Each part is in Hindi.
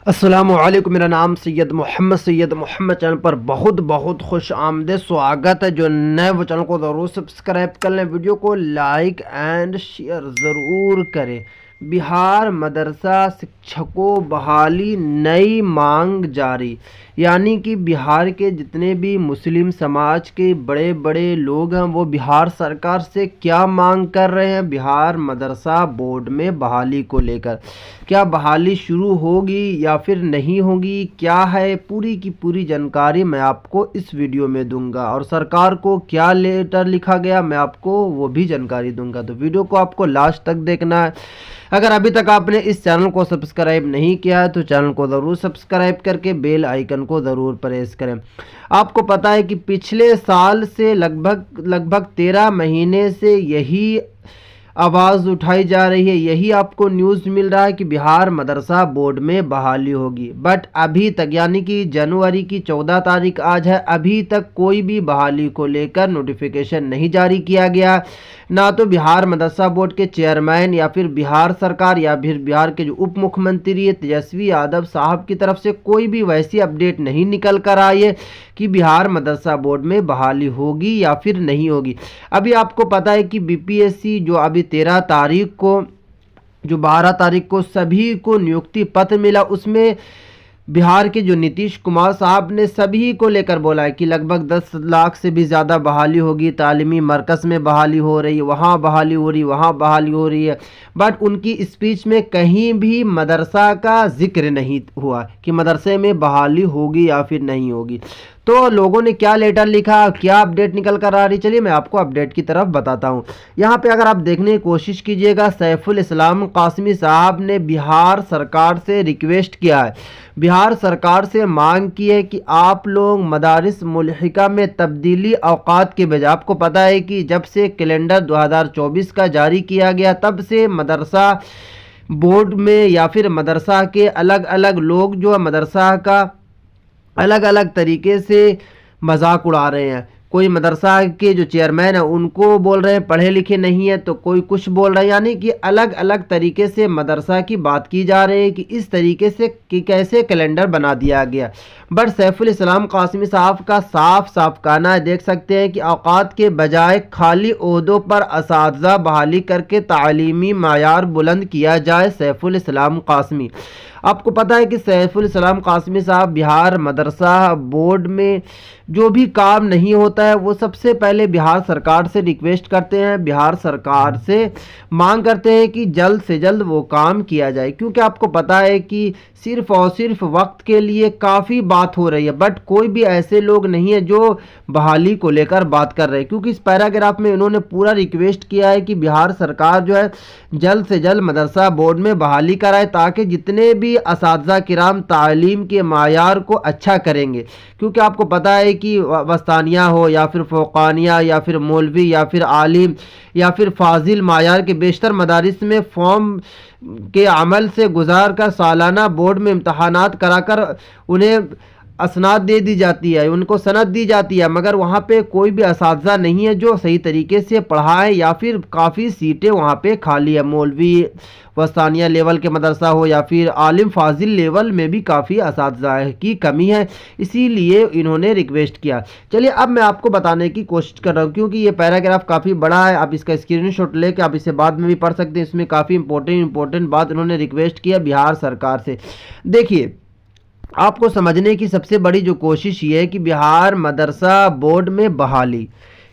अस्सलामुअलैकुम। मेरा नाम सैयद मोहम्मद चैनल पर बहुत बहुत खुश आमदीद स्वागत है। जो नए वो चैनल को ज़रूर सब्सक्राइब कर लें, वीडियो को लाइक एंड शेयर ज़रूर करें। बिहार मदरसा शिक्षकों बहाली नई मांग जारी, यानी कि बिहार के जितने भी मुस्लिम समाज के बड़े बड़े लोग हैं वो बिहार सरकार से क्या मांग कर रहे हैं बिहार मदरसा बोर्ड में बहाली को लेकर। क्या बहाली शुरू होगी या फिर नहीं होगी, क्या है पूरी की पूरी जानकारी मैं आपको इस वीडियो में दूंगा, और सरकार को क्या लेटर लिखा गया मैं आपको वो भी जानकारी दूंगा। तो वीडियो को आपको लास्ट तक देखना है। अगर अभी तक आपने इस चैनल को सब्सक्राइब नहीं किया है तो चैनल को ज़रूर सब्सक्राइब करके बेल आइकन को ज़रूर प्रेस करें। आपको पता है कि पिछले साल से लगभग 13 महीने से यही आवाज़ उठाई जा रही है, यही आपको न्यूज़ मिल रहा है कि बिहार मदरसा बोर्ड में बहाली होगी। बट अभी तक, यानी कि जनवरी की 14 तारीख आज है, अभी तक कोई भी बहाली को लेकर नोटिफिकेशन नहीं जारी किया गया। ना तो बिहार मदरसा बोर्ड के चेयरमैन या फिर बिहार सरकार या फिर बिहार के जो उप मुख्यमंत्री है तेजस्वी यादव साहब की तरफ से कोई भी वैसी अपडेट नहीं निकल कर आई है कि बिहार मदरसा बोर्ड में बहाली होगी या फिर नहीं होगी। अभी आपको पता है कि बीपीएससी जो अभी 13 तारीख को, जो 12 तारीख को सभी को नियुक्ति पत्र मिला, उसमें बिहार के जो नीतीश कुमार साहब ने सभी को लेकर बोला है कि लगभग 10 लाख से भी ज़्यादा बहाली होगी। तालीमी मरकज़ में बहाली हो रही है, वहाँ बहाली हो रही, वहाँ बहाली हो रही है। बट उनकी स्पीच में कहीं भी मदरसा का जिक्र नहीं हुआ कि मदरसे में बहाली होगी या फिर नहीं होगी। तो लोगों ने क्या लेटर लिखा, क्या अपडेट निकल कर आ रही, चलिए मैं आपको अपडेट की तरफ बताता हूँ। यहाँ पे अगर आप देखने की कोशिश कीजिएगा, सैफुल इस्लाम कासमी साहब ने बिहार सरकार से रिक्वेस्ट किया है, बिहार सरकार से मांग की है कि आप लोग मदारिस मुल्हिका में तब्दीली औकात के बजाय, आपको पता है कि जब से कैलेंडर 2024 का जारी किया गया तब से मदरसा बोर्ड में या फिर मदरसा के अलग अलग लोग जो है मदरसा का अलग अलग तरीके से मजाक उड़ा रहे हैं। कोई मदरसा के जो चेयरमैन है उनको बोल रहे हैं पढ़े लिखे नहीं है, तो कोई कुछ बोल रहा है, यानी कि अलग अलग तरीके से मदरसा की बात की जा रही है कि इस तरीके से कि कैसे कैलेंडर बना दिया गया। बट सैफुल इस्लाम कासमी साहब का साफ साफ कहना है, देख सकते हैं कि औकात के बजाय खाली ओहदों पर असातिज़ा बहाली करके तालीमी मायार बुलंद किया जाए। सैफुल इस्लाम कासमी, आपको पता है कि सैफुल इस्लाम कासमी साहब बिहार मदरसा बोर्ड में जो भी काम नहीं होता है वो सबसे पहले बिहार सरकार से रिक्वेस्ट करते हैं, बिहार सरकार से मांग करते हैं कि जल्द से जल्द वो काम किया जाए। क्योंकि आपको पता है कि सिर्फ और सिर्फ वक्त के लिए काफ़ी बात हो रही है, बट कोई भी ऐसे लोग नहीं है जो बहाली को लेकर बात कर रहे हैं। क्योंकि इस पैराग्राफ में इन्होंने पूरा रिक्वेस्ट किया है कि बिहार सरकार जो है जल्द से जल्द मदरसा बोर्ड में बहाली कराए, ताकि जितने भी असातिज़ा किराम तालीम के मायार को अच्छा करेंगे। क्योंकि आपको पता है कि वस्तानिया हो या फिर फ़ौक़ानिया या फिर मौलवी या फिर आलिम या फिर फाजिल मायार के बेशतर मदारिस में फॉर्म के अमल से गुजार कर सालाना बोर्ड में इम्तहानात कराकर उन्हें असनाद दे दी जाती है, उनको सनद दी जाती है, मगर वहाँ पे कोई भी असातिज़ा नहीं है जो सही तरीके से पढ़ाए, या फिर काफ़ी सीटें वहाँ पे खाली है। मौलवी वस्तानिया लेवल के मदरसा हो या फिर आलिम फाजिल लेवल में भी काफ़ी असातिज़ा की कमी है, इसीलिए इन्होंने रिक्वेस्ट किया। चलिए अब मैं आपको बताने की कोशिश कर रहा हूँ, क्योंकि ये पैराग्राफ काफ़ी बड़ा है, आप इसका स्क्रीनशॉट लेके आप इसे बाद में भी पढ़ सकते हैं। इसमें काफ़ी इंपॉर्टेंट बात इन्होंने रिक्वेस्ट किया बिहार सरकार से। देखिए, आपको समझने की सबसे बड़ी जो कोशिश ये है कि बिहार मदरसा बोर्ड में बहाली,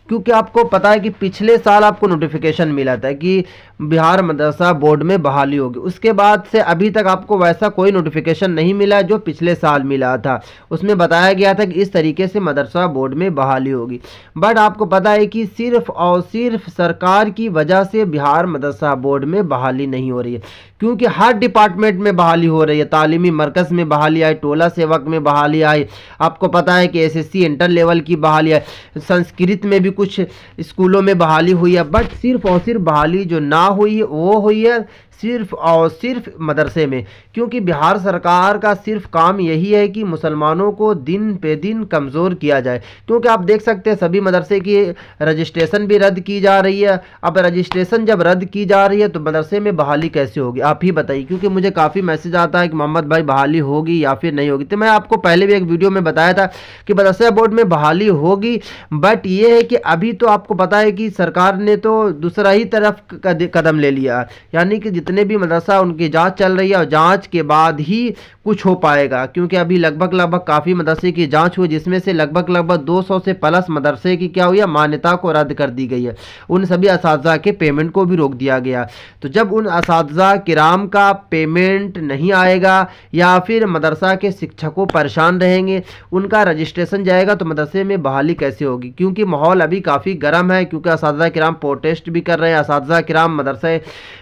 क्योंकि आपको पता है कि पिछले साल आपको नोटिफिकेशन मिला था कि बिहार मदरसा बोर्ड में बहाली होगी, उसके बाद से अभी तक आपको वैसा कोई नोटिफिकेशन नहीं मिला जो पिछले साल मिला था। उसमें बताया गया था कि इस तरीके से मदरसा बोर्ड में बहाली होगी। बट आपको पता है कि सिर्फ और सिर्फ सरकार की वजह से बिहार मदरसा बोर्ड में बहाली नहीं हो रही है, क्योंकि हर डिपार्टमेंट में बहाली हो रही है। तालीमी मरकज़ में बहाली आई, टोला सेवक में बहाली आई, आपको पता है कि एसएससी इंटर लेवल की बहाली आई, संस्कृत में भी कुछ स्कूलों में बहाली हुई है। बट सिर्फ और सिर्फ बहाली जो ना हुई वो हुई है सिर्फ और सिर्फ मदरसे में, क्योंकि बिहार सरकार का सिर्फ काम यही है कि मुसलमानों को दिन पे दिन कमज़ोर किया जाए। क्योंकि आप देख सकते हैं सभी मदरसे की रजिस्ट्रेशन भी रद्द की जा रही है। अब रजिस्ट्रेशन जब रद्द की जा रही है तो मदरसे में बहाली कैसे होगी, आप ही बताइए। क्योंकि मुझे काफ़ी मैसेज आता है कि मोहम्मद भाई बहाली होगी या फिर नहीं होगी। तो मैं आपको पहले भी एक वीडियो में बताया था कि मदरसा बोर्ड में बहाली होगी, बट ये है कि अभी तो आपको पता है कि सरकार ने तो दूसरा ही तरफ कदम ले लिया, यानी कि जितने भी मदरसा उनकी जांच चल रही है और जांच के बाद ही कुछ हो पाएगा। क्योंकि अभी लगभग काफ़ी मदरसे की जांच हुई, जिसमें से लगभग 200 से प्लस मदरसे की क्या हुई है, मान्यता को रद्द कर दी गई है। उन सभी असातिज़ा के पेमेंट को भी रोक दिया गया। तो जब उन असातिज़ा किराम का पेमेंट नहीं आएगा या फिर मदरसा के शिक्षकों परेशान रहेंगे, उनका रजिस्ट्रेशन जाएगा, तो मदरसे में बहाली कैसे होगी। क्योंकि माहौल अभी काफ़ी गर्म है, क्योंकि असातिज़ा किराम प्रोटेस्ट भी कर रहे हैं। असातिज़ा किराम मदरसे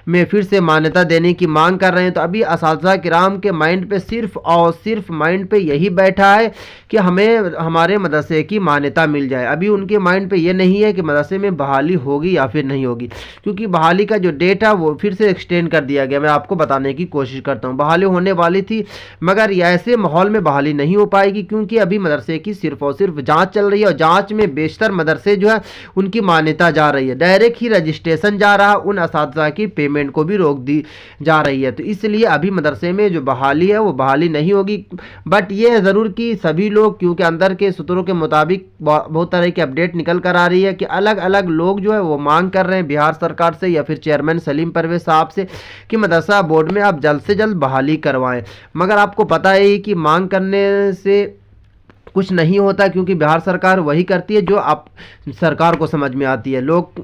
में फिर से मान्यता देने की मांग कर रहे हैं। तो अभी असातिज़ा किराम के माइंड पे सिर्फ और सिर्फ माइंड पे यही बैठा है कि हमें हमारे मदरसे की मान्यता मिल जाए। अभी उनके माइंड पे ये नहीं है कि मदरसे में बहाली होगी या फिर नहीं होगी। क्योंकि बहाली का जो डेट है वो फिर से एक्सटेंड कर दिया गया। मैं आपको बताने की कोशिश करता हूँ, बहाली होने वाली थी, मगर ऐसे माहौल में बहाली नहीं हो पाएगी, क्योंकि अभी मदरसे की सिर्फ और सिर्फ जाँच चल रही है। और जाँच में बेशतर मदरसे जो है उनकी मान्यता जा रही है, डायरेक्ट ही रजिस्ट्रेशन जा रहा, उन असातिज़ा की पेमेंट को भी रोक दी जा रही है। तो इसलिए अभी मदरसे में जो बहाली है वो बहाली नहीं होगी। बट ये है ज़रूर कि सभी लोग, क्योंकि अंदर के सूत्रों के मुताबिक बहुत तरह की अपडेट निकल कर आ रही है कि अलग अलग लोग जो है वो मांग कर रहे हैं बिहार सरकार से या फिर चेयरमैन सलीम परवेज साहब से कि मदरसा बोर्ड में आप जल्द से जल्द बहाली करवाएं। मगर आपको पता है कि मांग करने से कुछ नहीं होता, क्योंकि बिहार सरकार वही करती है जो आप सरकार को समझ में आती है। लोग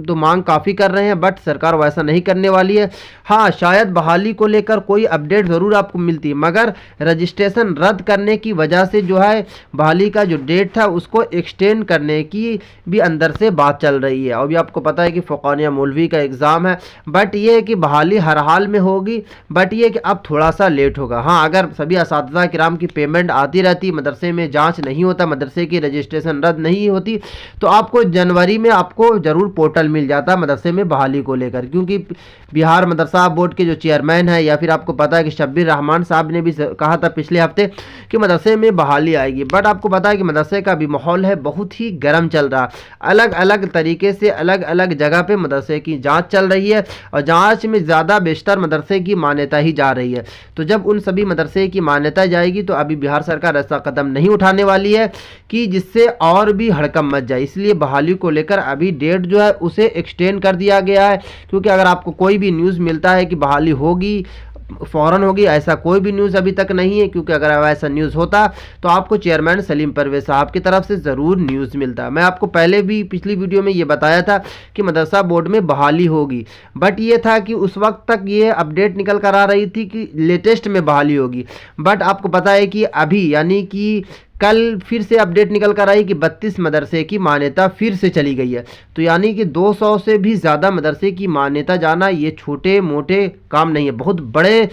तो मांग काफ़ी कर रहे हैं, बट सरकार वैसा नहीं करने वाली है। हाँ, शायद बहाली को लेकर कोई अपडेट ज़रूर आपको मिलती है, मगर रजिस्ट्रेशन रद्द करने की वजह से जो है बहाली का जो डेट था उसको एक्सटेंड करने की भी अंदर से बात चल रही है। अभी आपको पता है कि फ़ुक़ानिया मौलवी का एग्ज़ाम है, बट ये है कि बहाली हर हाल में होगी, बट ये कि अब थोड़ा सा लेट होगा। हाँ, अगर सभी असातिज़ा किराम की पेमेंट आती रहती, मदरसे में जांच नहीं होता, मदरसे की रजिस्ट्रेशन रद्द नहीं होती, तो आपको जनवरी में आपको ज़रूर पोर्टल मिल जाता मदरसे में बहाली को लेकर। क्योंकि बिहार मदरसा बोर्ड के जो चेयरमैन है, या फिर आपको पता है कि शब्बीर रहमान साहब ने भी कहा था पिछले हफ्ते कि मदरसे में बहाली आएगी। बट आपको पता है कि मदरसे का भी माहौल है बहुत ही गर्म चल रहा, अलग अलग तरीके से अलग अलग जगह पे मदरसे की जाँच चल रही है, और जाँच में ज़्यादा बेशतर मदरसे की मान्यता ही जा रही है। तो जब उन सभी मदरसे की मान्यता जाएगी तो अभी बिहार सरकार ऐसा कदम नहीं उठाने वाली है कि जिससे और भी हड़कंप मच जाए। इसलिए बहाली को लेकर अभी डेट जो है उसे एक्सटेंड कर दिया गया है। क्योंकि अगर आपको कोई भी न्यूज़ मिलता है कि बहाली होगी फ़ौरन होगी, ऐसा कोई भी न्यूज़ अभी तक नहीं है। क्योंकि अगर ऐसा न्यूज़ होता तो आपको चेयरमैन सलीम परवेज साहब की तरफ से ज़रूर न्यूज़ मिलता। मैं आपको पहले भी पिछली वीडियो में ये बताया था कि मदरसा बोर्ड में बहाली होगी, बट ये था कि उस वक्त तक ये अपडेट निकल कर आ रही थी कि लेटेस्ट में बहाली होगी। बट आपको पता है कि अभी यानी कि कल फिर से अपडेट निकल कर आई कि 32 मदरसे की मान्यता फिर से चली गई है। तो यानी कि 200 से भी ज़्यादा मदरसे की मान्यता जाना ये छोटे मोटे काम नहीं है, बहुत बड़े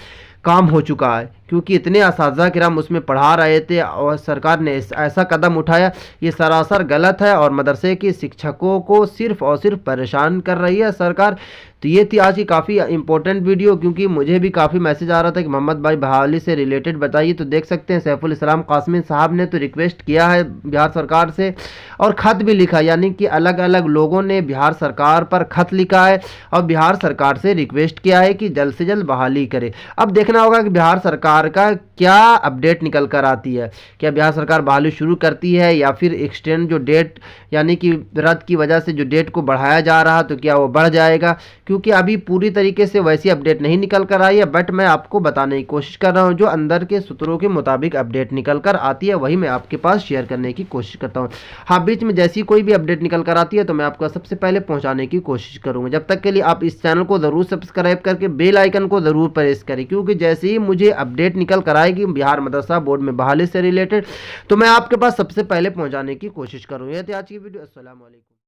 काम हो चुका है। क्योंकि इतने असातिज़ा किराम उसमें पढ़ा रहे थे और सरकार ने ऐसा कदम उठाया, ये सरासर गलत है और मदरसे के शिक्षकों को सिर्फ और सिर्फ परेशान कर रही है सरकार। तो ये थी आज की काफ़ी इंपॉर्टेंट वीडियो, क्योंकि मुझे भी काफ़ी मैसेज आ रहा था कि मोहम्मद भाई बहाली से रिलेटेड बताइए। तो देख सकते हैं सैफुल इस्लाम कासमी साहब ने तो रिक्वेस्ट किया है बिहार सरकार से और ख़त भी लिखा, यानी कि अलग अलग लोगों ने बिहार सरकार पर ख़त लिखा है और बिहार सरकार से रिक्वेस्ट किया है कि जल्द से जल्द बहाली करे। अब देखना होगा कि बिहार सरकार का क्या अपडेट निकल कर आती है। क्या बिहार सरकार बहाली शुरू करती है या फिर एक्सटेंड जो डेट यानी कि रद्द की वजह से जो डेट को बढ़ाया जा रहा तो क्या वो बढ़ जाएगा। क्योंकि अभी पूरी तरीके से वैसी अपडेट नहीं निकल कर आई है, बट मैं आपको बताने की कोशिश कर रहा हूँ जो अंदर के सूत्रों के मुताबिक अपडेट निकल कर आती है वही मैं आपके पास शेयर करने की कोशिश करता हूँ। हाँ, बीच में जैसी कोई भी अपडेट निकल कर आती है तो मैं आपको सबसे पहले पहुँचाने की कोशिश करूँगा। जब तक के लिए आप इस चैनल को ज़रूर सब्सक्राइब करके बेल आइकन को ज़रूर प्रेस करें, क्योंकि जैसे ही मुझे अपडेट निकल कर आएगी बिहार मदरसा बोर्ड में बहाली से रिलेटेड तो मैं आपके पास सबसे पहले पहुँचाने की कोशिश करूँगा। ये थी आज की वीडियो। अस्सलाम वालेकुम।